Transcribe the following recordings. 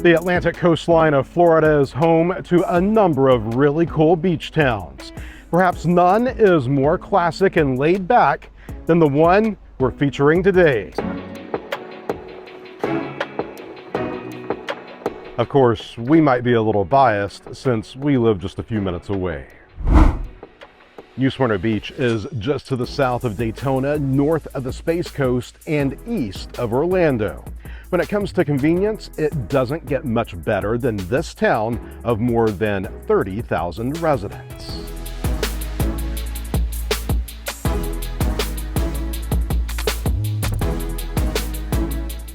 The Atlantic coastline of Florida is home to a number of really cool beach towns. Perhaps none is more classic and laid back than the one we're featuring today. Of course, we might be a little biased since we live just a few minutes away. New Smyrna Beach is just to the south of Daytona, north of the Space Coast, and east of Orlando. When it comes to convenience, it doesn't get much better than this town of more than 30,000 residents.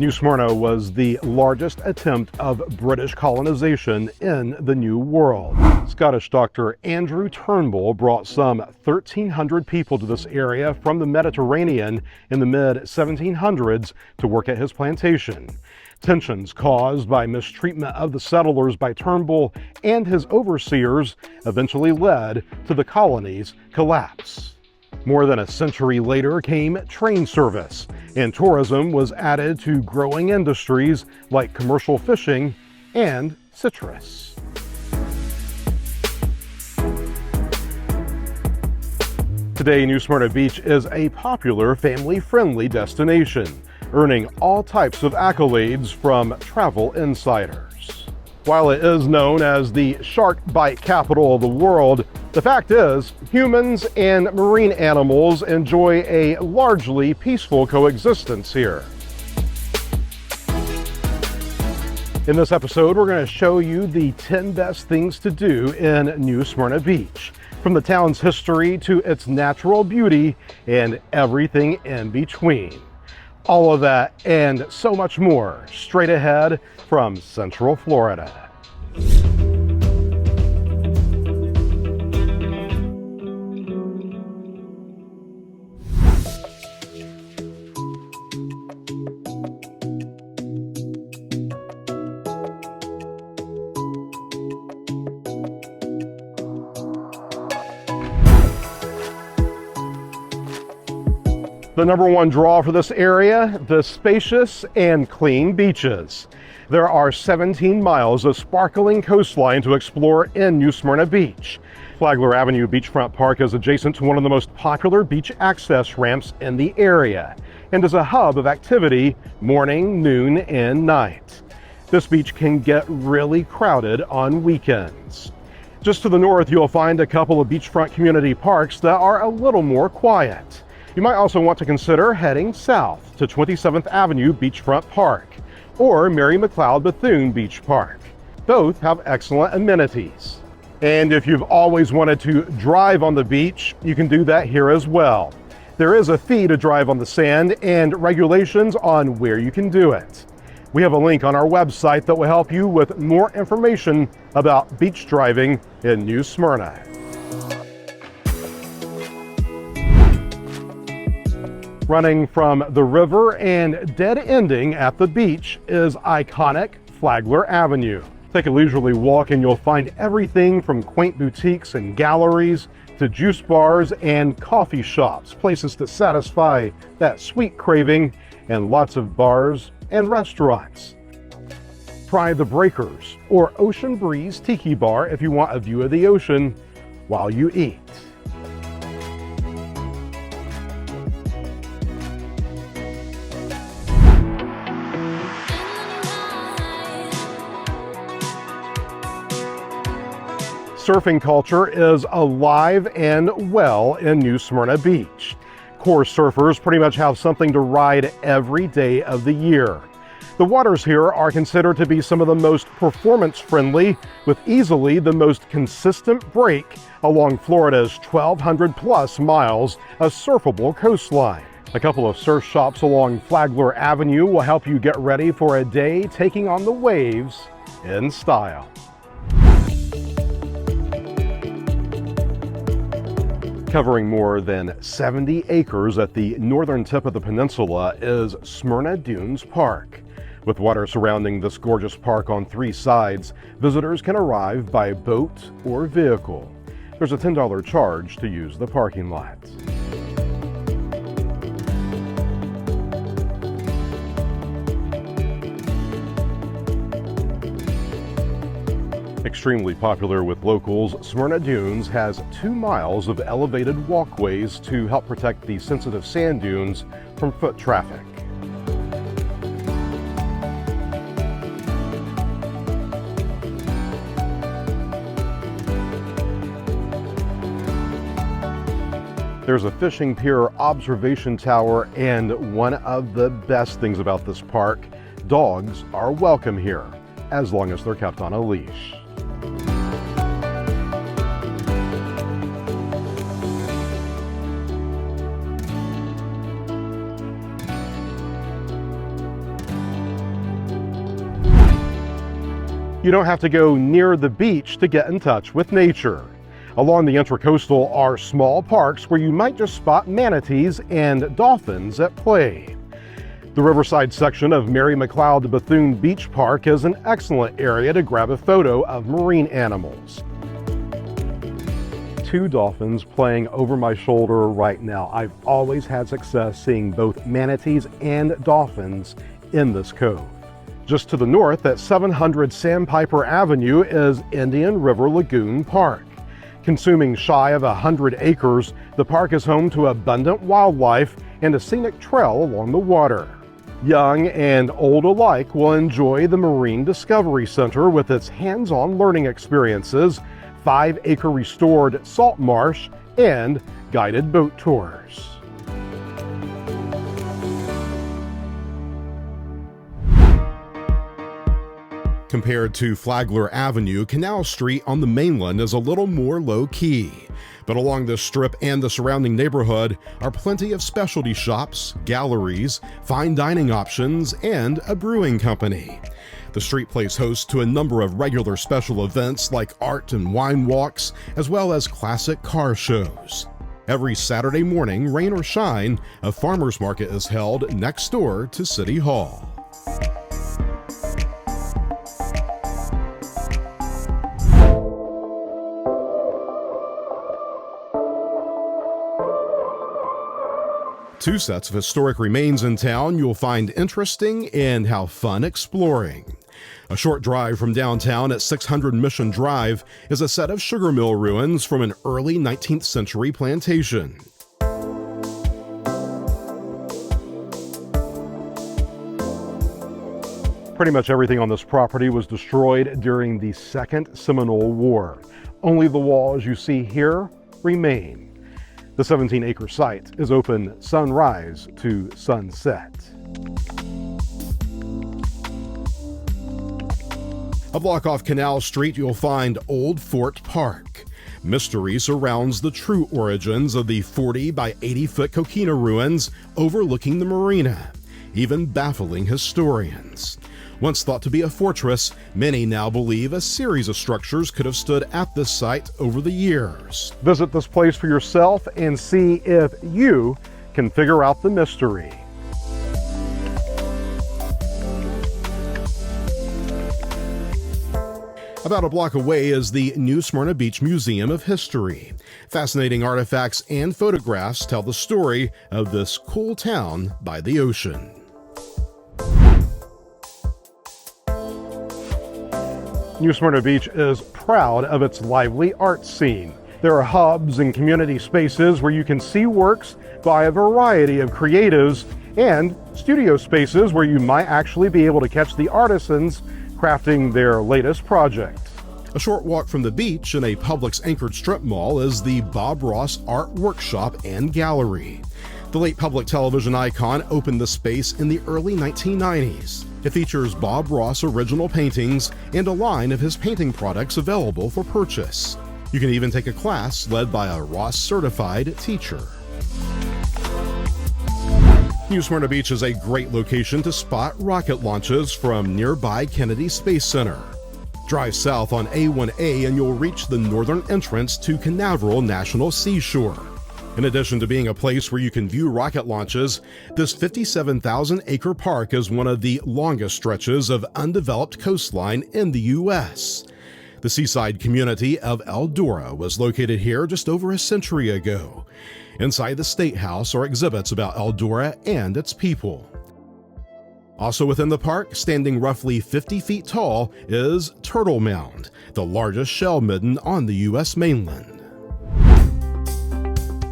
New Smyrna was the largest attempt of British colonization in the New World. Scottish doctor Andrew Turnbull brought some 1,300 people to this area from the Mediterranean in the mid-1700s to work at his plantation. Tensions caused by mistreatment of the settlers by Turnbull and his overseers eventually led to the colony's collapse. More than a century later came train service, and tourism was added to growing industries like commercial fishing and citrus. Today, New Smyrna Beach is a popular family-friendly destination, earning all types of accolades from travel insiders. While it is known as the shark bite capital of the world, the fact is, humans and marine animals enjoy a largely peaceful coexistence here. In this episode, we're going to show you the 10 best things to do in New Smyrna Beach, from the town's history to its natural beauty and everything in between. All of that and so much more straight ahead from Central Florida. The number one draw for this area, the spacious and clean beaches. There are 17 miles of sparkling coastline to explore in New Smyrna Beach. Flagler Avenue Beachfront Park is adjacent to one of the most popular beach access ramps in the area and is a hub of activity morning, noon, and night. This beach can get really crowded on weekends. Just to the north, you'll find a couple of beachfront community parks that are a little more quiet. You might also want to consider heading south to 27th Avenue Beachfront Park or Mary McLeod Bethune Beach Park. Both have excellent amenities. And if you've always wanted to drive on the beach, you can do that here as well. There is a fee to drive on the sand and regulations on where you can do it. We have a link on our website that will help you with more information about beach driving in New Smyrna. Running from the river and dead-ending at the beach is iconic Flagler Avenue. Take a leisurely walk and you'll find everything from quaint boutiques and galleries to juice bars and coffee shops, places to satisfy that sweet craving, and lots of bars and restaurants. Try the Breakers or Ocean Breeze Tiki Bar if you want a view of the ocean while you eat. Surfing culture is alive and well in New Smyrna Beach. Core surfers pretty much have something to ride every day of the year. The waters here are considered to be some of the most performance-friendly, with easily the most consistent break along Florida's 1,200 plus miles of surfable coastline. A couple of surf shops along Flagler Avenue will help you get ready for a day taking on the waves in style. Covering more than 70 acres at the northern tip of the peninsula is Smyrna Dunes Park. With water surrounding this gorgeous park on 3 sides, visitors can arrive by boat or vehicle. There's a $10 charge to use the parking lot. Extremely popular with locals, Smyrna Dunes has 2 miles of elevated walkways to help protect the sensitive sand dunes from foot traffic. There's a fishing pier observation tower, and one of the best things about this park, dogs are welcome here, as long as they're kept on a leash. You don't have to go near the beach to get in touch with nature. Along the Intracoastal are small parks where you might just spot manatees and dolphins at play. The Riverside section of Mary McLeod Bethune Beach Park is an excellent area to grab a photo of marine animals. 2 dolphins playing over my shoulder right now. I've always had success seeing both manatees and dolphins in this cove. Just to the north at 700 Sandpiper Avenue is Indian River Lagoon Park. Consuming shy of 100 acres, the park is home to abundant wildlife and a scenic trail along the water. Young and old alike will enjoy the Marine Discovery Center with its hands-on learning experiences, 5-acre restored salt marsh, and guided boat tours. Compared to Flagler Avenue, Canal Street on the mainland is a little more low-key. But along this strip and the surrounding neighborhood are plenty of specialty shops, galleries, fine dining options, and a brewing company. The street plays host to a number of regular special events like art and wine walks, as well as classic car shows. Every Saturday morning, rain or shine, a farmer's market is held next door to City Hall. Two sets of historic remains in town you'll find interesting and have fun exploring. A short drive from downtown at 600 Mission Drive is a set of sugar mill ruins from an early 19th century plantation. Pretty much everything on this property was destroyed during the Second Seminole War. Only the walls you see here remain. The 17-acre site is open sunrise to sunset. A block off Canal Street, you'll find Old Fort Park. Mystery surrounds the true origins of the 40 by 80-foot coquina ruins overlooking the marina, even baffling historians. Once thought to be a fortress, many now believe a series of structures could have stood at this site over the years. Visit this place for yourself and see if you can figure out the mystery. About a block away is the New Smyrna Beach Museum of History. Fascinating artifacts and photographs tell the story of this cool town by the ocean. New Smyrna Beach is proud of its lively art scene. There are hubs and community spaces where you can see works by a variety of creatives, and studio spaces where you might actually be able to catch the artisans crafting their latest project. A short walk from the beach in a Publix anchored strip mall is the Bob Ross Art Workshop and Gallery. The late public television icon opened the space in the early 1990s. It features Bob Ross original paintings and a line of his painting products available for purchase. You can even take a class led by a Ross certified teacher. New Smyrna Beach is a great location to spot rocket launches from nearby Kennedy Space Center. Drive south on A1A and you'll reach the northern entrance to Canaveral National Seashore. In addition to being a place where you can view rocket launches, this 57,000-acre park is one of the longest stretches of undeveloped coastline in the U.S. The seaside community of Eldora was located here just over a century ago. Inside the State House are exhibits about Eldora and its people. Also within the park, standing roughly 50 feet tall, is Turtle Mound, the largest shell midden on the U.S. mainland.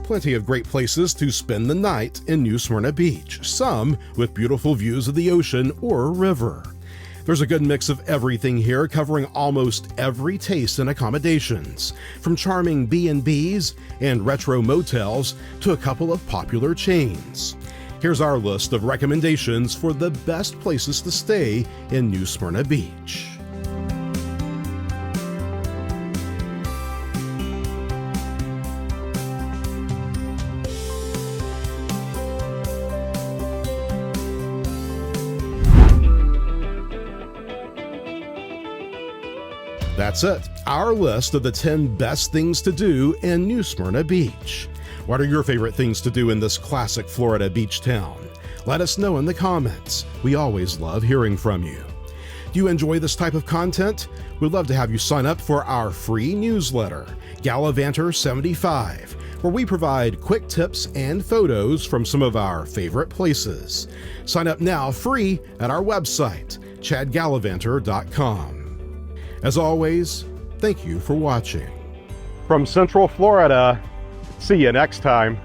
Plenty of great places to spend the night in New Smyrna Beach, some with beautiful views of the ocean or river. There's a good mix of everything here, covering almost every taste in accommodations, from charming B&Bs and retro motels to a couple of popular chains. Here's our list of recommendations for the best places to stay in New Smyrna Beach. That's it, our list of the 10 best things to do in New Smyrna Beach. What are your favorite things to do in this classic Florida beach town? Let us know in the comments. We always love hearing from you. Do you enjoy this type of content? We'd love to have you sign up for our free newsletter, Gallivanter 75, where we provide quick tips and photos from some of our favorite places. Sign up now free at our website, ChadGallivanter.com. As always, thank you for watching. From Central Florida, see you next time.